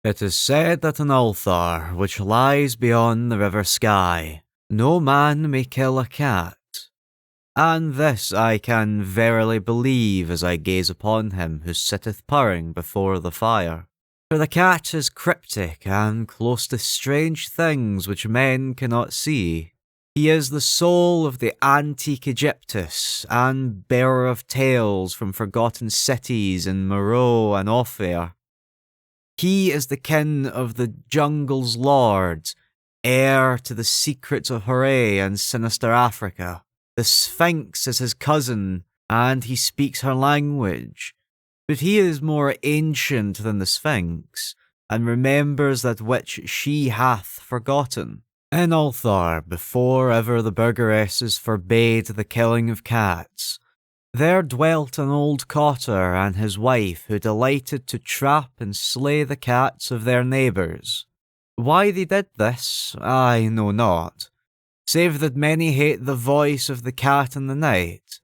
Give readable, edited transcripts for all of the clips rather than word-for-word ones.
It is said that in Ulthar, which lies beyond the river Skye, no man may kill a cat. And this I can verily believe as I gaze upon him who sitteth purring before the fire. For the cat is cryptic and close to strange things which men cannot see. He is the soul of the antique Egyptus, and bearer of tales from forgotten cities in Meroe and Ophir. He is the kin of the jungle's lords, heir to the secrets of Horay and sinister Africa. The Sphinx is his cousin, and he speaks her language. But he is more ancient than the Sphinx, and remembers that which she hath forgotten. In Ulthar, before ever the burgesses forbade the killing of cats, there dwelt an old cotter and his wife who delighted to trap and slay the cats of their neighbours. Why they did this, I know not, save that many hate the voice of the cat in the night,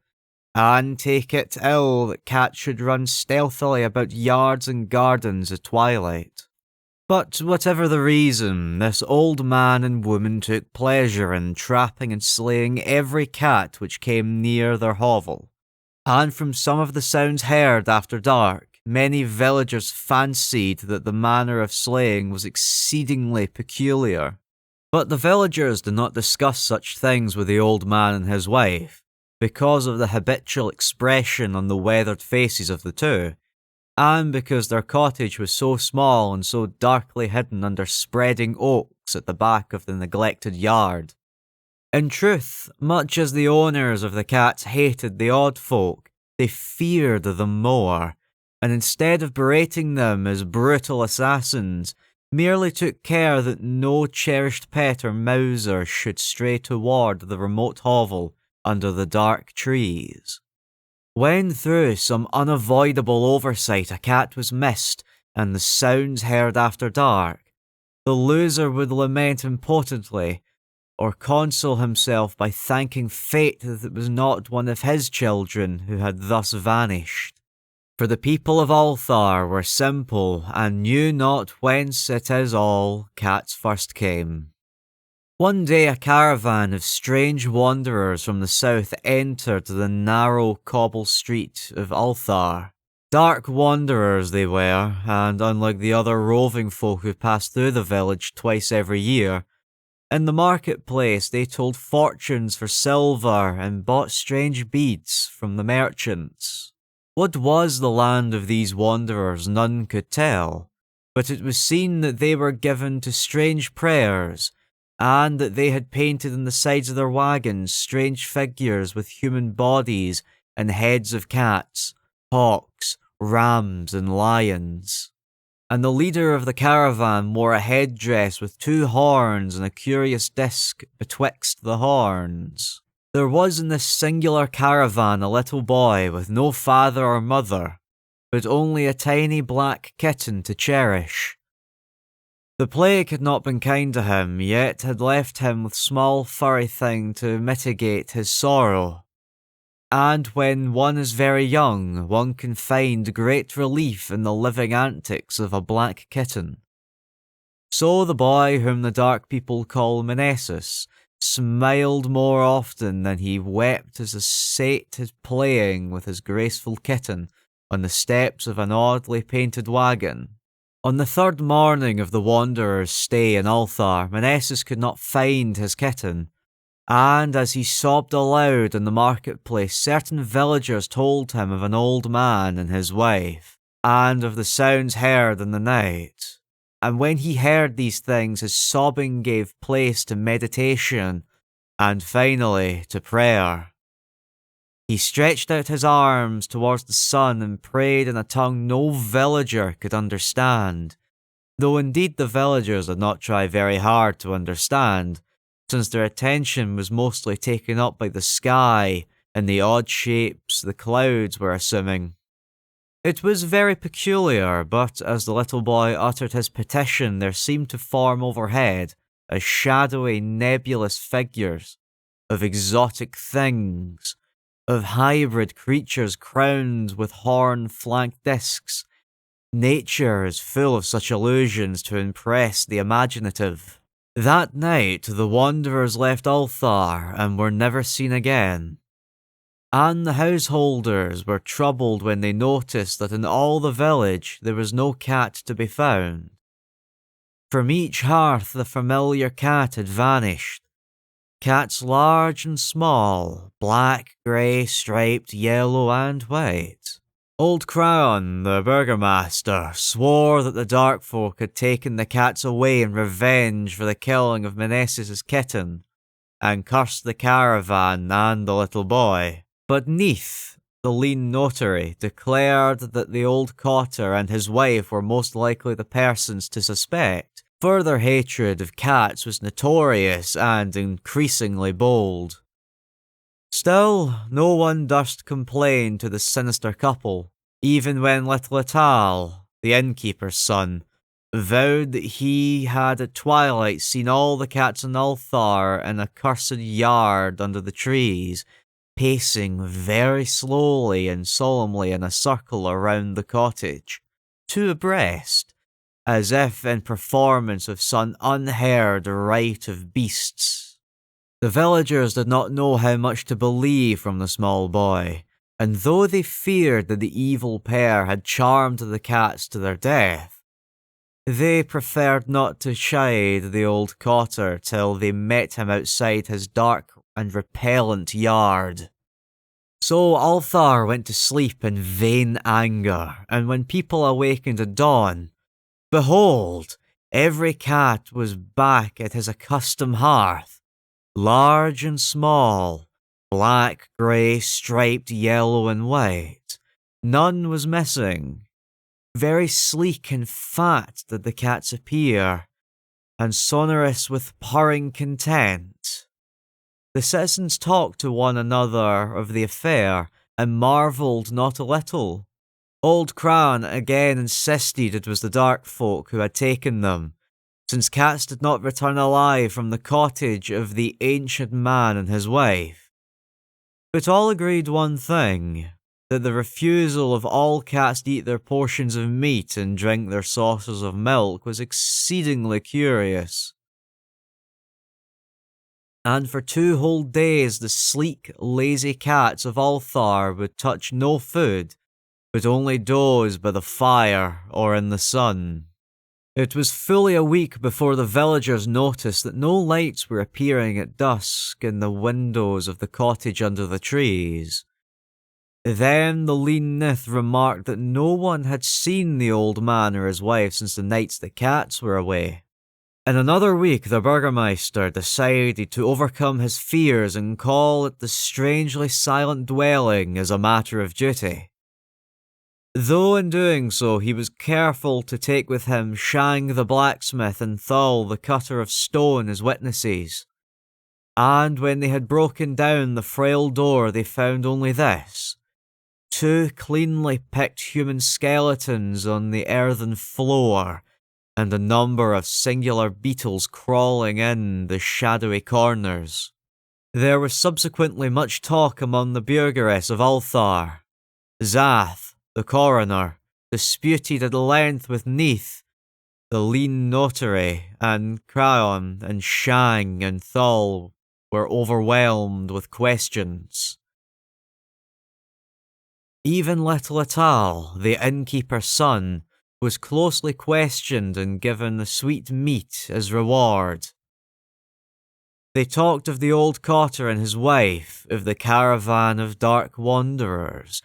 and take it ill that cats should run stealthily about yards and gardens at twilight. But whatever the reason, this old man and woman took pleasure in trapping and slaying every cat which came near their hovel. And from some of the sounds heard after dark, many villagers fancied that the manner of slaying was exceedingly peculiar. But the villagers did not discuss such things with the old man and his wife, because of the habitual expression on the weathered faces of the two, and because their cottage was so small and so darkly hidden under spreading oaks at the back of the neglected yard. In truth, much as the owners of the cats hated the odd folk, they feared them more, and instead of berating them as brutal assassins, merely took care that no cherished pet or mouser should stray toward the remote hovel under the dark trees. When through some unavoidable oversight a cat was missed and the sounds heard after dark, the loser would lament impotently, or console himself by thanking fate that it was not one of his children who had thus vanished. For the people of Ulthar were simple, and knew not whence it is all cats first came. One day a caravan of strange wanderers from the south entered the narrow cobble street of Ulthar. Dark wanderers they were, and unlike the other roving folk who passed through the village twice every year, in the marketplace they told fortunes for silver and bought strange beads from the merchants. What was the land of these wanderers none could tell, but it was seen that they were given to strange prayers, and that they had painted on the sides of their wagons strange figures with human bodies and heads of cats, hawks, rams, and lions. And the leader of the caravan wore a headdress with 2 horns and a curious disc betwixt the horns. There was in this singular caravan a little boy with no father or mother, but only a tiny black kitten to cherish. The plague had not been kind to him, yet had left him with small furry thing to mitigate his sorrow. And when one is very young, one can find great relief in the living antics of a black kitten. So the boy, whom the dark people call Menesis, smiled more often than he wept as he sate his playing with his graceful kitten on the steps of an oddly painted wagon. On the 3rd morning of the wanderer's stay in Ulthar, Menesis could not find his kitten, and as he sobbed aloud in the marketplace, certain villagers told him of an old man and his wife, and of the sounds heard in the night. And when he heard these things, his sobbing gave place to meditation, and finally to prayer. He stretched out his arms towards the sun and prayed in a tongue no villager could understand, though indeed the villagers did not try very hard to understand, since their attention was mostly taken up by the sky and the odd shapes the clouds were assuming. It was very peculiar, but as the little boy uttered his petition, there seemed to form overhead as shadowy, nebulous figures of exotic things, of hybrid creatures crowned with horn-flanked discs, Nature is full of such illusions to impress the imaginative. That night, the wanderers left Ulthar and were never seen again. And the householders were troubled when they noticed that in all the village there was no cat to be found. From each hearth the familiar cat had vanished. Cats large and small, black, grey, striped, yellow and white. Old Crown, the burgomaster, swore that the dark folk had taken the cats away in revenge for the killing of Meneses' kitten, and cursed the caravan and the little boy. But Neath, the lean notary, declared that the old cotter and his wife were most likely the persons to suspect, for their hatred of cats was notorious and increasingly bold. Still, no one durst complain to the sinister couple, even when little Atal, the innkeeper's son, vowed that he had at twilight seen all the cats in Ulthar in a cursed yard under the trees, pacing very slowly and solemnly in a circle around the cottage, two abreast, as if in performance of some unheard rite of beasts. The villagers did not know how much to believe from the small boy, and though they feared that the evil pair had charmed the cats to their death, they preferred not to chide the old cotter till they met him outside his dark and repellent yard. So Ulthar went to sleep in vain anger, and when people awakened at dawn, behold, every cat was back at his accustomed hearth, large and small, black, grey, striped, yellow and white. None was missing. Very sleek and fat did the cats appear, and sonorous with purring content. The citizens talked to one another of the affair, and marvelled not a little. Old Crown again insisted it was the dark folk who had taken them, since cats did not return alive from the cottage of the ancient man and his wife. But all agreed one thing, that the refusal of all cats to eat their portions of meat and drink their saucers of milk was exceedingly curious. And for 2 whole days the sleek, lazy cats of Ulthar would touch no food, but only doze by the fire or in the sun. It was fully a week before the villagers noticed that no lights were appearing at dusk in the windows of the cottage under the trees. Then the lean Nith remarked that no one had seen the old man or his wife since the nights the cats were away. In another week, the burgomaster decided to overcome his fears and call at the strangely silent dwelling as a matter of duty. Though in doing so he was careful to take with him Shang the blacksmith and Thul the cutter of stone as witnesses. And when they had broken down the frail door they found only this: 2 cleanly picked human skeletons on the earthen floor, and a number of singular beetles crawling in the shadowy corners. There was subsequently much talk among the burgeress of Ulthar. Zath, the coroner, disputed at length with Neath, the lean notary, and Crayon and Shang and Thul were overwhelmed with questions. Even little Atal, the innkeeper's son, was closely questioned and given the sweet meat as reward. They talked of the old cotter and his wife, of the caravan of dark wanderers,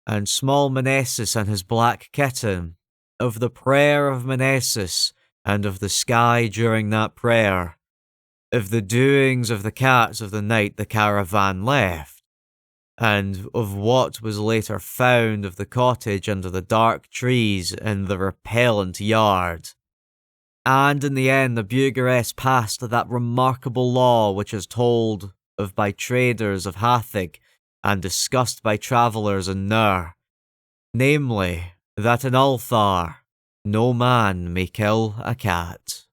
and small Meneses and his black kitten, of the prayer of Meneses, and of the sky during that prayer, of the doings of the cats of the night the caravan left, and of what was later found of the cottage under the dark trees in the repellent yard. And in the end the burgeress passed that remarkable law which is told of by traders of Hathig and discussed by travellers in Nur, namely, that in Ulthar no man may kill a cat.